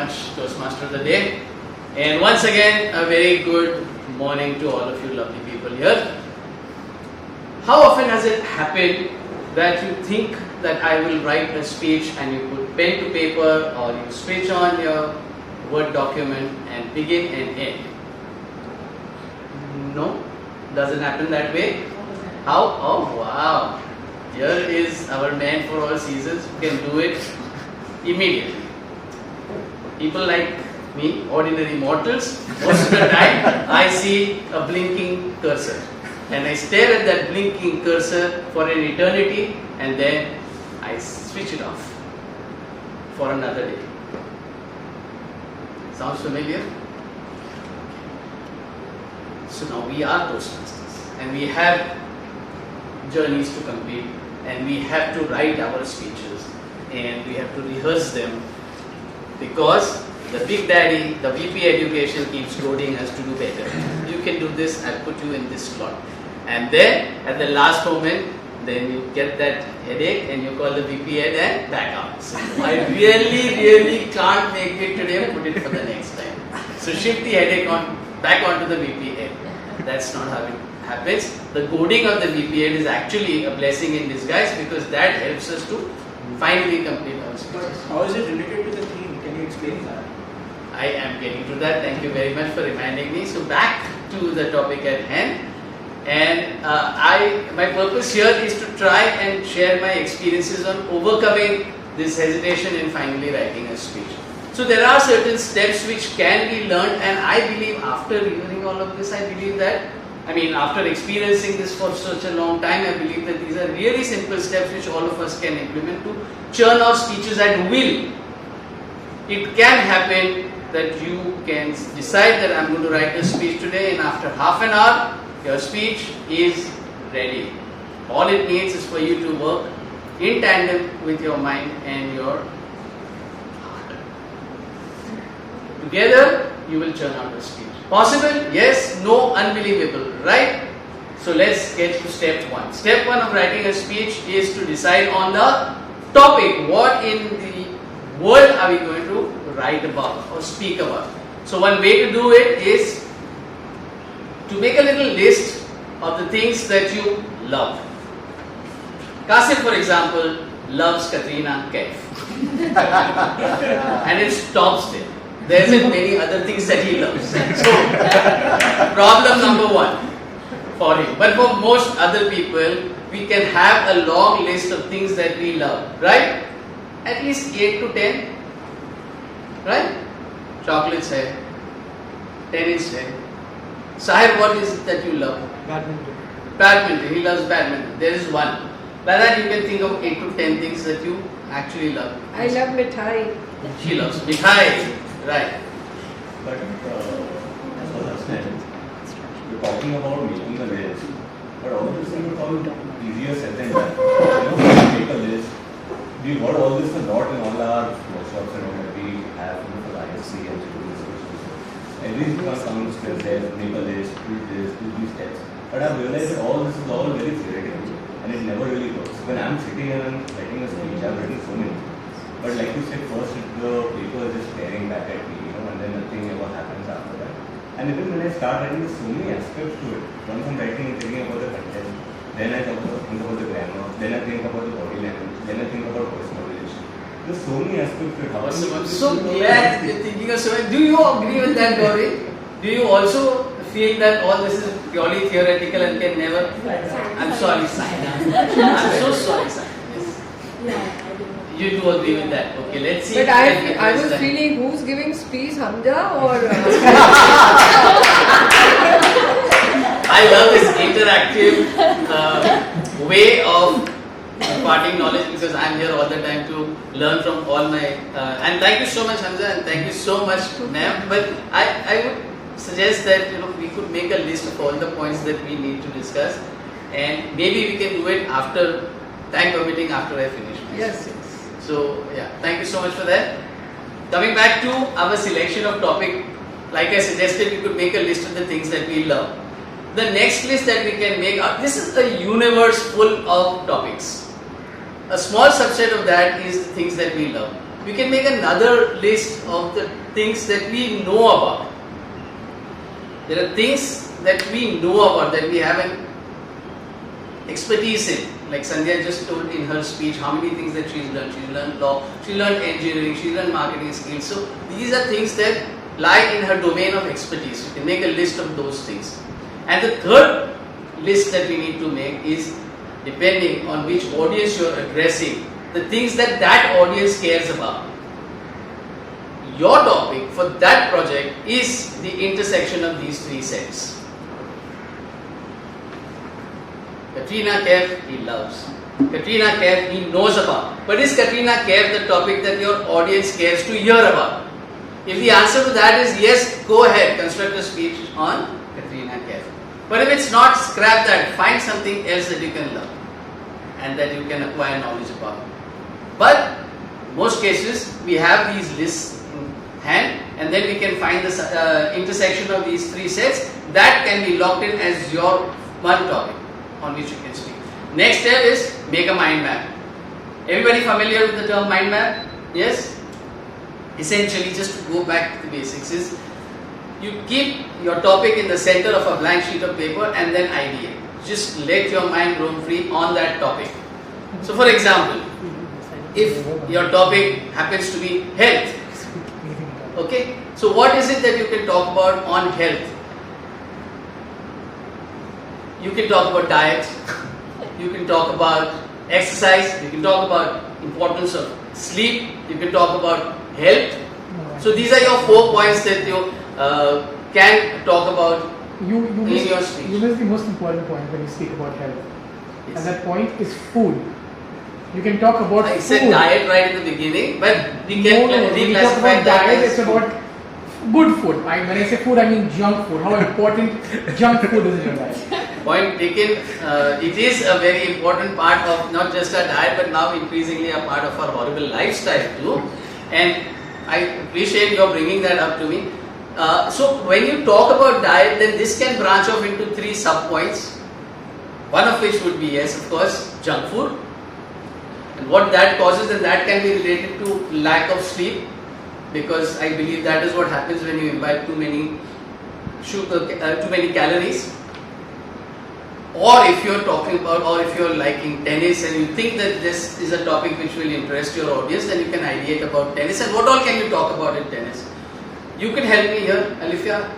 much, Toastmaster of the Day. And once again, a very good morning to all of you lovely people here. How often has it happened that you think that I will write a speech and you put pen to paper or you switch on your Word document and begin and end? No? Doesn't happen that way? How? Oh wow! Here is our man for all seasons who can do it immediately. People like me, ordinary mortals, most of the time I see a blinking cursor and I stare at that blinking cursor for an eternity and then I switch it off for another day. Sounds familiar? So now we are Toastmasters and we have journeys to complete and we have to write our speeches and we have to rehearse them because the big daddy, the VP education keeps goading us to do better. You can do this, I'll put you in this slot. And then at the last moment, then you get that headache and you call the VP head and back out. So I really can't make it today, put it for the next time. So shift the headache back onto the VP head. That's not how it happens. The goading of the VP head is actually a blessing in disguise because that helps us to finally complete our speeches. How is it related to the theme? Can you explain that? I am getting to that. Thank you very much for reminding me. So back to the topic at hand. And my purpose here is to try and share my experiences on overcoming this hesitation in finally writing a speech. So there are certain steps which can be learned, and I believe after hearing all of this, after experiencing this for such a long time, I believe that these are really simple steps which all of us can implement to churn out speeches at will. It can happen that you can decide that I'm going to write a speech today, and after half an hour, your speech is ready. All it needs is for you to work in tandem with your mind and your heart. Together, you will churn out a speech. Possible? Yes. No? Unbelievable. Right? So let's get to step one. Step one of writing a speech is to decide on the topic. What in the world are we going to write about or speak about? So one way to do it is to make a little list of the things that you love. Kasif, for example, loves Katrina Kaif. And it stops there. There isn't many other things that he loves. So, problem number one for him. But for most other people, we can have a long list of things that we love, right? At least 8 to 10, right? Chocolates hai, tennis hai. Sahir, what is it that you love? Badminton. Badminton. He loves badminton. There is one. By that you can think of 8 to 10 things that you actually love. I love mithai. She loves mithai. Right. But as for Hasnain, you're talking about making a list. But all this thing is all easier said than done. Make a list. We got all this a lot in all our workshops and all that we have for the ISC and students. Everything comes there, make a list, do this, do these steps. But I've realized that all this is all very theoretical and it never really works. When I'm sitting and I'm writing a speech, I've written so many. But like you said, first the paper is just staring back at me, and then nothing ever happens after that. And even when I start writing, there's so many aspects to it. Once I'm writing and thinking about the content, then I think about the grammar, then I think about the body language, then I think about personalization. There's so many aspects to it. I'm so glad you're thinking of so many. Do you agree with that, Gauri? Do you also feel that all this is purely theoretical and can never? I'm sorry, Saina. I'm so sorry, Saina. Yes. You do agree with that? Okay, let's see. But I was feeling who's giving speech, Hamza or? I love this interactive way of imparting knowledge because I'm here all the time to learn from all my. And thank you so much, Hamza, and thank you so much, ma'am. But I would suggest that we could make a list of all the points that we need to discuss, and maybe we can do it after time permitting after I finish. Yes. So yeah, thank you so much for that. Coming back to our selection of topic, like I suggested, we could make a list of the things that we love. The next list that we can make, this is a universe full of topics. A small subset of that is the things that we love. we can make another list of the things that we know about. There are things that we know about, that we have an expertise in. Like Sandhya just told in her speech how many things that she's learned. She's learned law, she learned engineering, she learned marketing skills. So these are things that lie in her domain of expertise. You can make a list of those things. And the third list that we need to make is, depending on which audience you are addressing, the things that that audience cares about. Your topic for that project is the intersection of these three sets. Katrina Kaif, he loves. Katrina Kaif, he knows about. But is Katrina Kaif the topic that your audience cares to hear about? If the answer to that is yes, go ahead, construct a speech on Katrina Kaif. But if it's not, scrap that. Find something else that you can learn and that you can acquire knowledge about. But most cases, we have these lists in hand, and then we can find the intersection of these three sets that can be locked in as your one topic on which you can speak. Next step is make a mind map. Everybody familiar with the term mind map? Yes? Essentially, just to go back to the basics, is you keep your topic in the center of a blank sheet of paper and then ideate. Just let your mind roam free on that topic. So for example, if your topic happens to be health, okay, so what is it that you can talk about on health? You can talk about diet, you can talk about exercise, you can talk about importance of sleep, you can talk about health. So these are your 4 points that you can talk about in your speech. You miss the most important point when you speak about health. Yes. And that point is food. You can talk about I food. said diet right in the beginning, but we can We talk reclassify about that diet, as it's about good food. When I say food, I mean junk food. How important junk food is in your life. point taken. It is a very important part of not just our diet, but now increasingly a part of our horrible lifestyle too. And I appreciate your bringing that up to me. So when you talk about diet, then this can branch off into 3 sub-points. One of which would be, yes, of course, junk food. And what that causes, and that can be related to lack of sleep, because I believe that is what happens when you imbibe too many calories. Or if you're talking about, or if you're liking tennis and you think that this is a topic which will interest your audience, then you can ideate about tennis. And what all can you talk about in tennis? You can help me here, Alifia.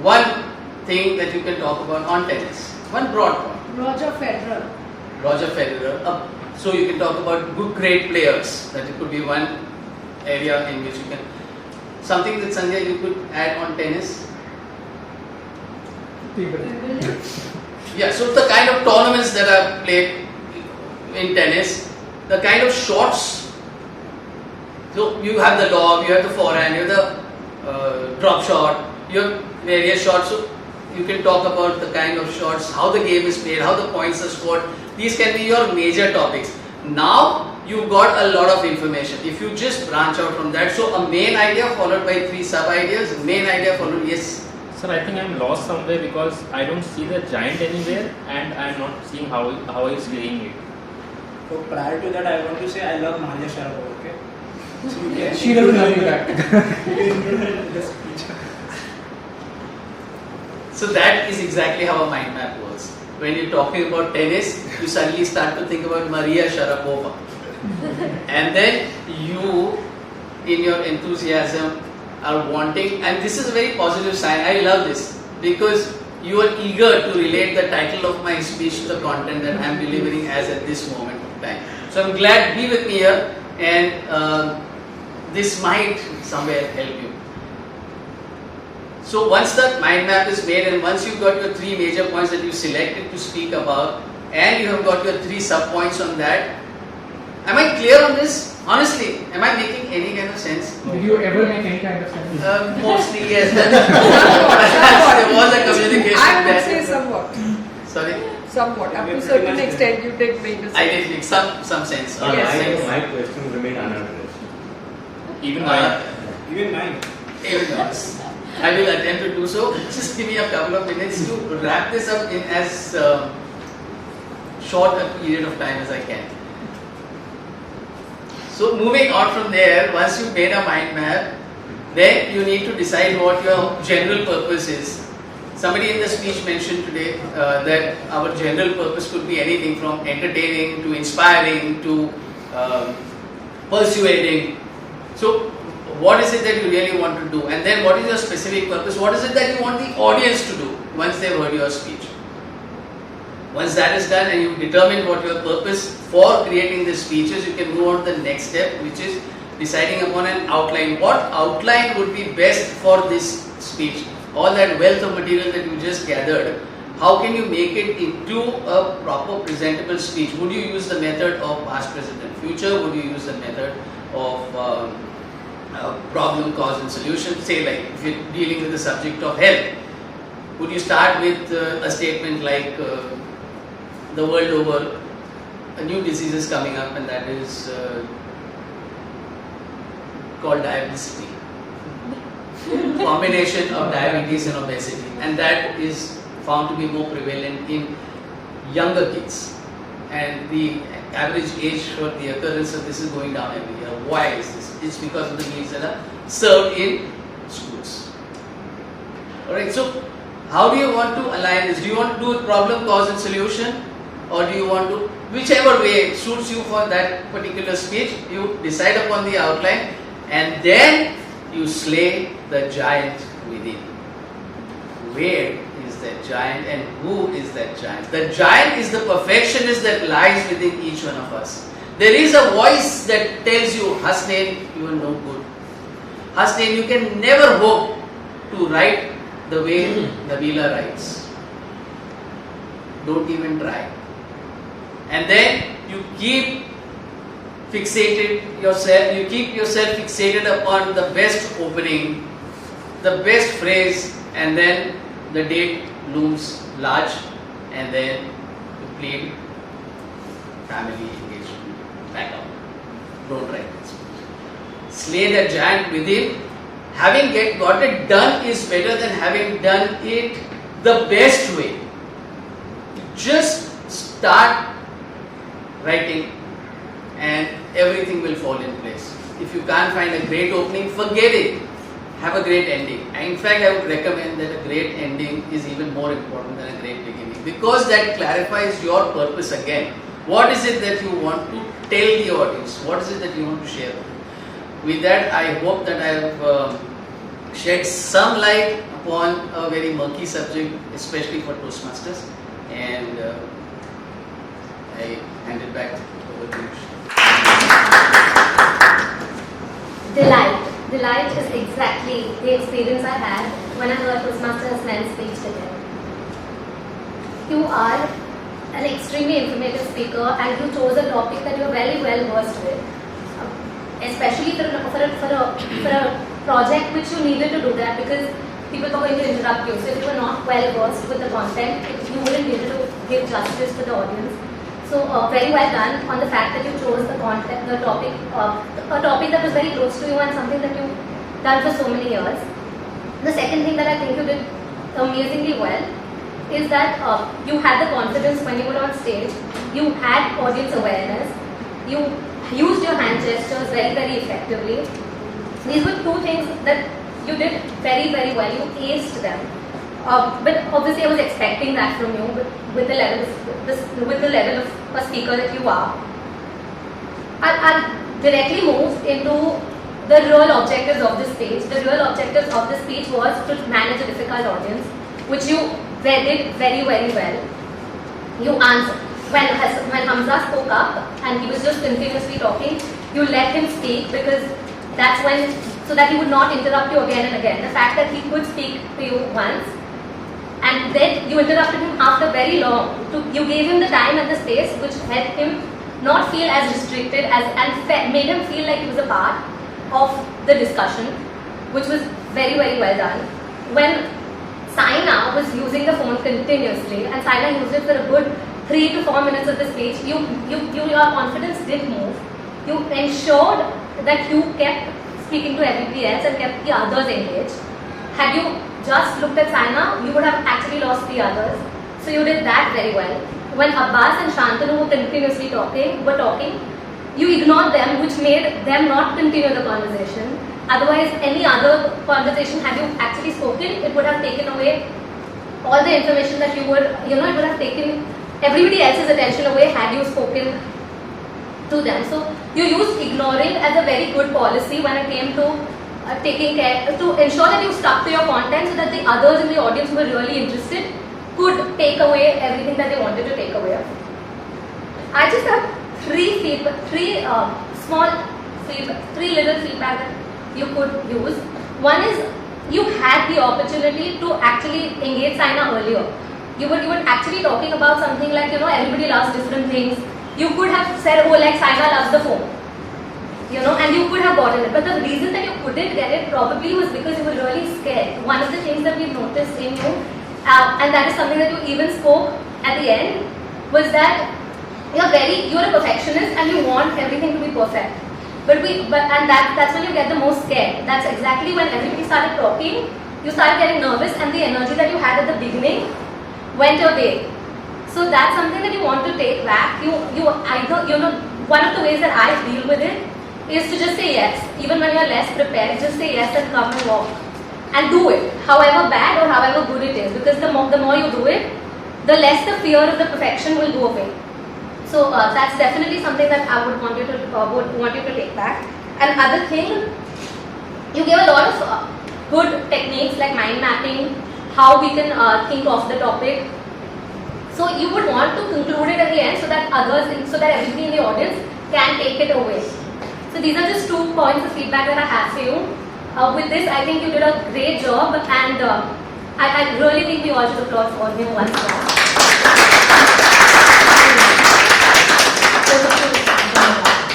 One thing that you can talk about on tennis. One broad point. Roger Federer. Roger Federer. So you can talk about good, great players. That it could be one area in which you can. Something that Sandhya you could add on tennis. Yeah, so the kind of tournaments that are played in tennis, the kind of shots. So you have the lob, you have the forehand, you have the drop shot, you have various shots. So you can talk about the kind of shots, how the game is played, how the points are scored. These can be your major topics. Now you've got a lot of information. If you just branch out from that, so a main idea followed by 3 sub-ideas, main idea followed, yes. Sir, I think I'm lost somewhere because I don't see the giant anywhere and I'm not seeing how he's playing it. So prior to that, I want to say I love Maria Sharapova. Okay. So you can. She doesn't love you back. So that is exactly how a mind map works. When you're talking about tennis, you suddenly start to think about Maria Sharapova. And then you, in your enthusiasm, are wanting, and this is a very positive sign. I love this because you are eager to relate the title of my speech to the content that I am delivering as at this moment of time. So I'm glad, be with me here, and this might somewhere help you. So once that mind map is made, and once you've got your 3 major points that you selected to speak about, and you have got your 3 sub points on that, am I clear on this? Honestly, am I making any kind of sense? Did you ever make any kind of sense? Mostly, yes. There was a communication I would there. say somewhat. Sorry? Somewhat. Up to a certain extent, you did make a sense. I did make some sense. Yes. My questions remain unaddressed. Even Even mine. Even yours. I will attempt to do so. Just give me a couple of minutes to wrap this up in as short a period of time as I can. So moving on from there, once you made a mind map, then you need to decide what your general purpose is. Somebody in the speech mentioned today that our general purpose could be anything from entertaining to inspiring to persuading. So what is it that you really want to do? And then what is your specific purpose? What is it that you want the audience to do once they've heard your speech? Once that is done and you determine what your purpose for creating the speech is, you can move on to the next step, which is deciding upon an outline. What outline would be best for this speech? All that wealth of material that you just gathered, how can you make it into a proper presentable speech? Would you use the method of past, present and future? Would you use the method of problem, cause and solution? Say like if you're dealing with the subject of health, would you start with a statement like the world over a new disease is coming up and that is called diabetes, combination of diabetes and obesity, and that is found to be more prevalent in younger kids, and the average age for the occurrence of this is going down every year. Why is this? It's because of the meals that are served in schools. Alright, so how do you want to align this? Do you want to do problem, cause and solution, or do you want to, whichever way suits you for that particular speech, you decide upon the outline and then you slay the giant within. Where is that giant and who is that giant? The giant is the perfectionist that lies within each one of us. There is a voice that tells you, Hasnain, you are no good. Hasnain, you can never hope to write the way Nabila writes. Don't even try. And then you keep you keep yourself fixated upon the best opening, the best phrase, and then the date looms large, and then you plead family engagement, back up. Don't write this. Slay the giant within. Having got it done is better than having done it the best way. Just start writing and everything will fall in place. If you can't find a great opening, forget it. Have a great ending. And in fact, I would recommend that a great ending is even more important than a great beginning, because that clarifies your purpose again. What is it that you want to tell the audience? What is it that you want to share? With that, I hope that I have shed some light upon a very murky subject, especially for Toastmasters. And I hand it back over to you. Delight is exactly the experience I had when I heard Toastmaster Hasnain's speech today. You are an extremely informative speaker and you chose a topic that you are very well versed with. Especially for a project which you needed to do that, because people were going to interrupt you. So if you were not well versed with the content, you wouldn't be able to give justice to the audience. So very well done on the fact that you chose the content, a topic that was very close to you and something that you've done for so many years. The second thing that I think you did amazingly well is that you had the confidence when you were on stage. You had audience awareness. You used your hand gestures very, very effectively. These were two things that you did very, very well. You aced them. But obviously, I was expecting that from you. But with the level of a speaker that you are, I'll directly move into the real objectives of this speech. The real objectives of this speech was to manage a difficult audience, which you did very, very well. You answered. When Hamza spoke up and he was just continuously talking, you let him speak, because that's when, so that he would not interrupt you again and again. The fact that he could speak to you once and then you interrupted him after very long, you gave him the time and the space which helped him not feel as restricted and made him feel like he was a part of the discussion, which was very, very well done. When Saina was using the phone continuously and Saina used it for a good 3 to 4 minutes of the speech, your confidence did move. You ensured that you kept speaking to everybody else and kept the others engaged. Had you just looked at Saina, you would have actually lost the others. So you did that very well. When Abbas and Shantanu were continuously were talking, you ignored them, which made them not continue the conversation. Otherwise, any other conversation, had you actually spoken, it would have taken away all the information that you would, it would have taken everybody else's attention away had you spoken to them. So you used ignoring as a very good policy when it came to taking care, to ensure that you stuck to your content so that the others in the audience who were really interested could take away everything that they wanted to take away. I just have three little feedback that you could use. One is, you had the opportunity to actually engage Saina earlier. You were actually talking about something like, everybody loves different things. You could have said, oh, like Saina loves the phone. And you could have gotten it. But the reason that you couldn't get it probably was because you were really scared. One of the things that we've noticed in you, and that is something that you even spoke at the end, was that you're a perfectionist and you want everything to be perfect. That's when you get the most scared. That's exactly when everybody started talking, you started getting nervous, and the energy that you had at the beginning went away. So that's something that you want to take back. One of the ways that I deal with it is to just say yes. Even when you're less prepared, just say yes and come and walk. And do it, however bad or however good it is. Because the more you do it, the less the fear of the perfection will go away. So that's definitely something that I would want you to take back. And other thing, you gave a lot of good techniques like mind mapping, how we can think of the topic. So you would want to conclude it at the end so that everybody in the audience can take it away. So these are just 2 points of feedback that I have for you. With this, I think you did a great job, and I really think we all should applaud for him once more.